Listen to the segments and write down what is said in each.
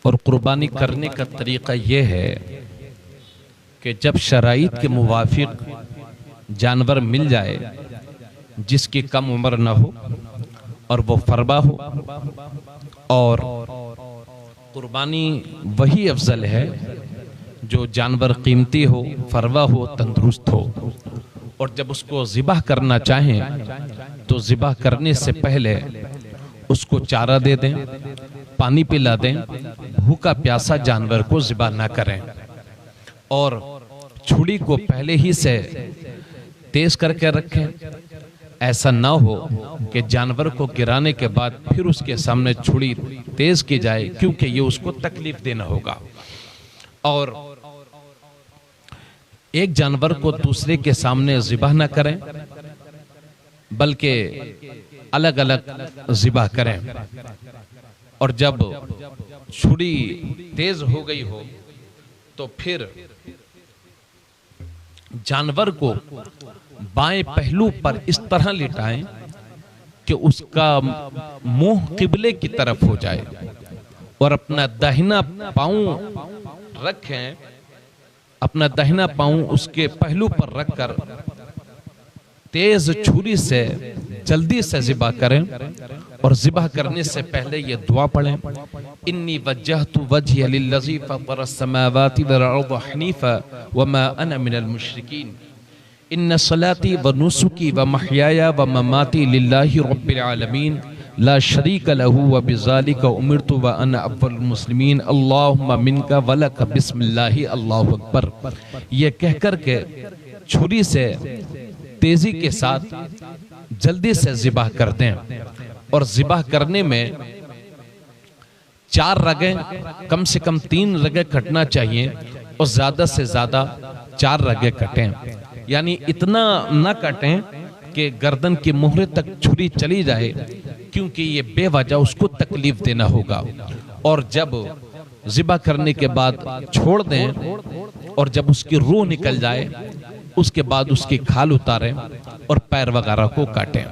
और कुर्बानी करने का तरीक़ा ये है कि जब शराइत के मुवाफिक जानवर मिल जाए जिसकी कम उम्र न हो और वो फरबा हो, और कुर्बानी वही अफजल है जो जानवर कीमती हो, फरवा हो, तंदुरुस्त हो। और जब उसको ज़िबाह करना चाहें तो ज़िबाह करने से पहले उसको चारा दे दें, पानी पिला दें, भूखा प्यासा जानवर को ज़िबाह ना करें और छुरी को पहले ही से तेज करके रखें। ऐसा ना हो कि जानवर को गिराने के बाद फिर उसके सामने छुरी तेज की जाए, क्योंकि ये उसको तकलीफ देना होगा। और एक जानवर को दूसरे के सामने ज़िबाह ना करें, बल्कि अलग अलग ज़िबाह करें। और जब छुरी तेज हो गई हो तो फिर जानवर को बाएं पहलू पर इस तरह लिटाएं कि उसका मुंह किबले की तरफ हो जाए और अपना दाहिना पांव रखें, अपना दाहिना पांव उसके पहलू पर रखकर तेज छुरी से जल्दी से ज़िबाह करें। और ज़िबाह करने से पहले ये दुआ पढ़ें, इन्नी वज्जहतु वजहिया लिल्लज़ी फ़तरस समावाति वल अर्ज़ हनीफ़ा वमा अना मिनल मुश्रिकीन इन्न सलाती व नुसुकी व महयाया व ममाती लिल्लाहि रब्बिल आलमीन ला शरीक लहू व बिज़ालिका उमिरतु व अना अव्वलुल मुस्लिमीन अल्लाहुम्मा मिनका व लक बिस्मिल्लाहि अल्लाहु अकबर। ये कहकर के छुरी से तेजी के साथ जल्दी से ज़िबाह कर दें। और ज़िबाह करने में 4 रगें, कम से कम 3 रगें कटना चाहिए और ज़्यादा से ज़्यादा 4 रगें कटें। यानी इतना न कटें कि गर्दन की मोहरे तक छुरी चली जाए, क्योंकि ये बेवजह उसको तकलीफ देना होगा। और जब ज़िबाह करने के बाद छोड़ दें और जब उसकी रूह निकल जाए उसके बाद उसकी खाल उतारें और पैर वगैरह को काटें।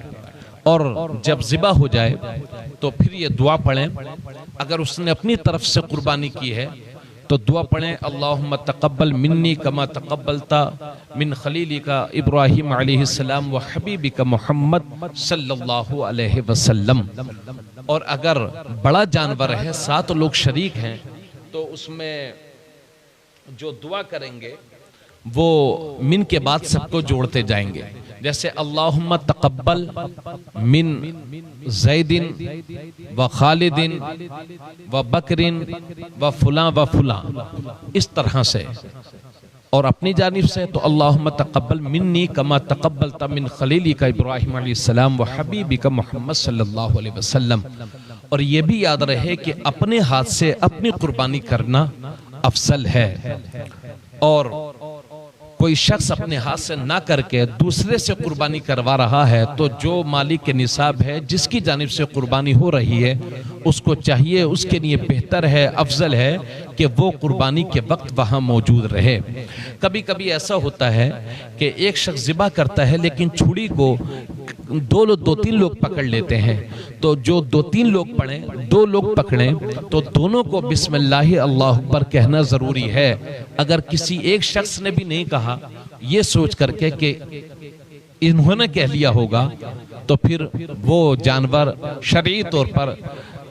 और जब ज़िबाह हो जाए तो फिर ये दुआ पढ़ें। अगर उसने अपनी तरफ से कुर्बानी की है तो दुआ पढ़ें, अल्लाहुम्मा तक़ब्बल मिन्नी कमा तक़ब्बलता मिन खलीलिका इब्राहीम अलैहिस्सलाम व हबीबिका मुहम्मद सल्लल्लाहु अलैहि वसल्लम। और अगर बड़ा जानवर है, 7 लोग शरीक हैं, तो उसमें जो दुआ करेंगे वो मिन के बाद सबको जोड़ते जाएंगे। जैसे अल्लाहुम्मा तक़ब्बल मिन ज़ैदिन व खालिदिन व बकरिन व फुला, इस तरह से। और अपनी जानिब से तो अल्लाहुम्मा तक़ब्बल मिन्नी कमा तक़ब्बलता मिन खलीलिका इब्राहीम अलैहिस्सलाम व हबीबिका मुहम्मद सल्लल्लाहु अलैहि वसल्लम। और ये भी याद रहे कि अपने हाथ से अपनी कुर्बानी करना अफसल है। और कोई शख्स अपने हाथ से ना करके दूसरे से कुर्बानी करवा रहा है तो जो मालिक के निसाब है, जिसकी जानिब से कुर्बानी हो रही है, उसको चाहिए, उसके लिए बेहतर है, अफजल है कि वो कुर्बानी के वक्त वहाँ मौजूद रहे। कभी कभी ऐसा होता है कि एक शख्स ज़िबाह करता है लेकिन छुरी को 2-3 लोग पकड़ लेते हैं, तो जो 2-3 लोग पढ़ें, 2 लोग पकड़ें, तो दोनों को बिस्मिल्लाह अल्लाहु अकबर कहना ज़रूरी है। अगर किसी एक शख्स ने भी नहीं कहा, ये सोच करके कि इन्होंने कह लिया होगा, तो फिर वो जानवर शरई तौर पर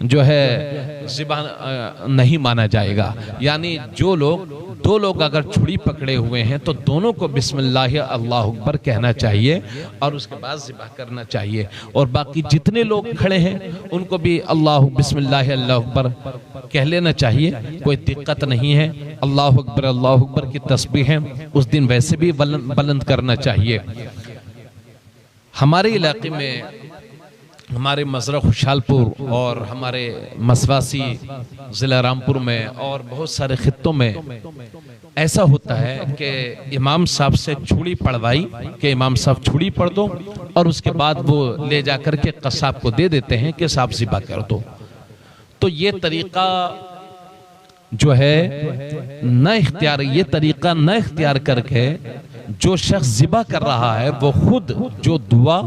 जो है ज़िबाह नहीं माना जाएगा। यानी जो लोग 2 लोग अगर छुरी पकड़े हुए हैं तो दोनों को बिस्मिल्लाह अल्लाहु अकबर कहना चाहिए और उसके बाद ज़िबाह करना चाहिए। और बाकी जितने लोग खड़े हैं उनको भी अल्लाहु बिस्मिल्लाह अल्लाहु अकबर कह लेना चाहिए, कोई दिक्कत नहीं है। अल्लाहु अकबर की तस्बीहें उस दिन वैसे भी बुलंद करना चाहिए। हमारे इलाके में, हमारे मज़रा खुशालपुर और हमारे मसवासी ज़िला रामपुर में और बहुत सारे खित्तों में ऐसा होता है कि इमाम साहब से छुरी पढ़वाई कि इमाम साहब छुरी पढ़ दो, और उसके बाद वो ले जा कर के कसाब को दे देते हैं कि साहब ज़िबाह कर दो। तो ये तरीक़ा जो है न इख्तियार, ये तरीक़ा न इख्तियार करके जो शख्स ज़िबा कर रहा है वो खुद जो दुआ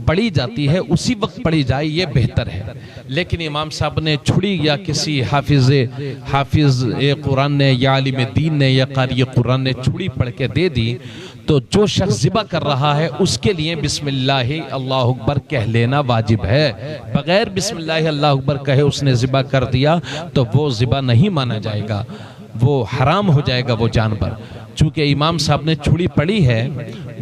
पढ़ी जाती है उसी वक्त पढ़ी जाए, ये बेहतर है। लेकिन इमाम साहब ने छुड़ी या किसी हाफिज कुरान ने या आलिम दीन ने या कारी कुरान ने छुड़ी पढ़ के दे दी, तो जो शख्स ज़िबा कर रहा है उसके लिए बिस्मिल्लाह अल्लाहु अकबर कह लेना वाजिब है। बगैर बिस्मिल्लाह अल्लाहु अकबर कहे उसने ज़िबा कर दिया तो वो ज़िबा नहीं माना जाएगा, वो हराम हो जाएगा वो जानवर। चूंकि इमाम साहब ने छुड़ी पड़ी है,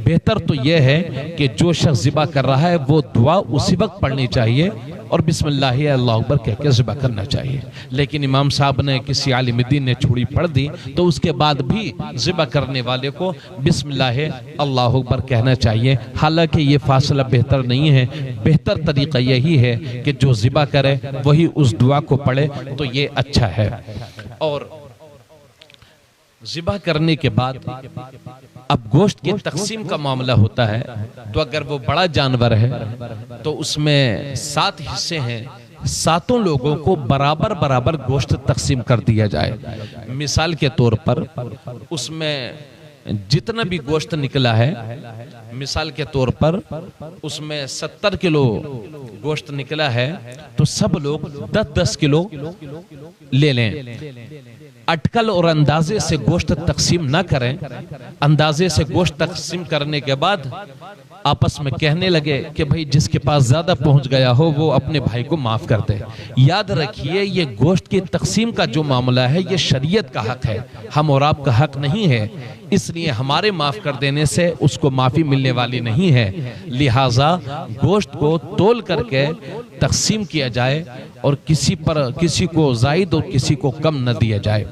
बेहतर तो यह है कि जो शख्स ज़िबा कर रहा है वो दुआ उसी वक्त पढ़नी चाहिए और बिस्मिल्लाह अल्लाहु अकबर कह के ज़िबा करना चाहिए। लेकिन इमाम साहब ने किसी आलिम दीन ने छुड़ी पढ़ दी तो उसके बाद भी ज़िबा करने वाले को बिस्मिल्लाह अल्लाहु अकबर कहना चाहिए। हालांकि ये फासला बेहतर नहीं है, बेहतर तरीका यही है कि जो ज़िबा करे वही उस दुआ को पढ़े, तो ये अच्छा है। और ज़िबा करने के बाद अब गोश्त की तकसीम का मामला होता है, तो अगर वो बड़ा जानवर है तो उसमें 7 हिस्से हैं, 7 लोगों को बराबर बराबर गोश्त तकसीम कर दिया जाए। मिसाल के तौर पर उसमें जितना भी गोश्त निकला है, मिसाल के तौर पर उसमें 70 किलो गोश्त निकला है तो सब लोग 10-10 किलो ले लें। अटकल और अंदाजे से गोश्त तकसीम ना करें। अंदाजे से गोश्त तकसीम करने के बाद आपस में कहने लगे कि भाई जिसके पास ज्यादा पहुंच गया हो वो अपने भाई को माफ कर दे। याद रखिए ये गोश्त की तकसीम का जो मामला है ये शरीयत का हक है, हम और आपका हक नहीं है, इसलिए हमारे माफ कर देने से उसको माफी मिलने वाली नहीं है। लिहाजा गोश्त को तोल करके तकसीम किया जाए और किसी को जायद और किसी को कम न दिया जाए।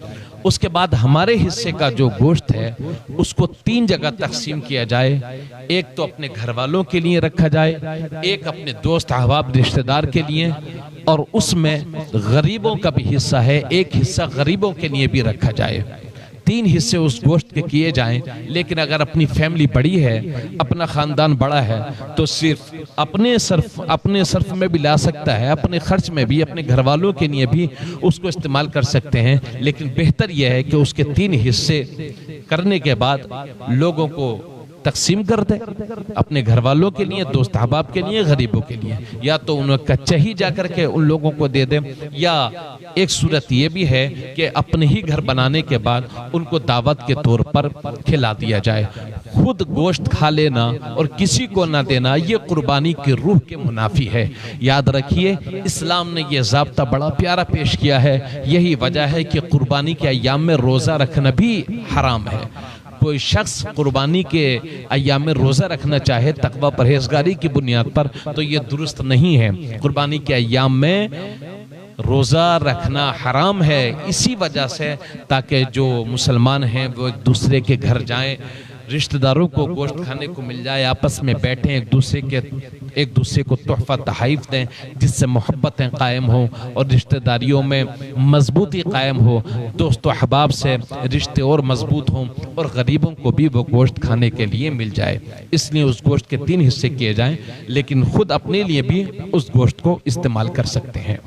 उसके बाद हमारे हिस्से का जो गोश्त है उसको 3 जगह तकसीम किया जाए। एक तो अपने घर वालों के लिए रखा जाए, एक अपने दोस्त अहबाब रिश्तेदार के लिए, और उसमें गरीबों का भी हिस्सा है, एक हिस्सा गरीबों के लिए भी रखा जाए। 3 हिस्से उस गोश्त के किए जाएं। लेकिन अगर अपनी फैमिली बड़ी है, अपना खानदान बड़ा है, तो सिर्फ अपने सर्फ में भी ला सकता है, अपने खर्च में भी, अपने घर वालों के लिए भी उसको इस्तेमाल कर सकते हैं। लेकिन बेहतर यह है कि उसके 3 हिस्से करने के बाद लोगों को तकसीम कर दे, अपने घर वालों के लिए, दोस्त अहबाब के लिए, गरीबों के लिए, या तो उन्हें कच्चा ही जाकर के उन लोगों को दे दे, या एक सूरत ये भी है कि अपने ही घर बनाने के बाद उनको दावत के तौर पर खिला दिया जाए। खुद गोश्त खा लेना और किसी को ना देना ये कुर्बानी की रूह के मुनाफी है। याद रखिए इस्लाम ने ये ज़ाब्ता बड़ा प्यारा पेश किया है। यही वजह है कि कुर्बानी के अय्याम में रोज़ा रखना भी हराम है। कोई शख्स कुर्बानी के अय्याम में रोज़ा रखना चाहे तकवा परहेजगारी की बुनियाद पर, तो ये दुरुस्त नहीं है। कुर्बानी के अय्याम में रोज़ा रखना हराम है इसी वजह से ताकि जो मुसलमान हैं वो एक दूसरे के घर जाएं, रिश्तेदारों को गोश्त खाने को मिल जाए, आपस में बैठें, एक दूसरे को तोहफा तहाइफ दें, जिससे मोहब्बतें कायम हों और रिश्तेदारियों में मजबूती कायम हो, दोस्तों अहबाब से रिश्ते और मजबूत हों और गरीबों को भी वो गोश्त खाने के लिए मिल जाए। इसलिए उस गोश्त के 3 हिस्से किए जाएं, लेकिन खुद अपने लिए भी उस गोश्त को इस्तेमाल कर सकते हैं।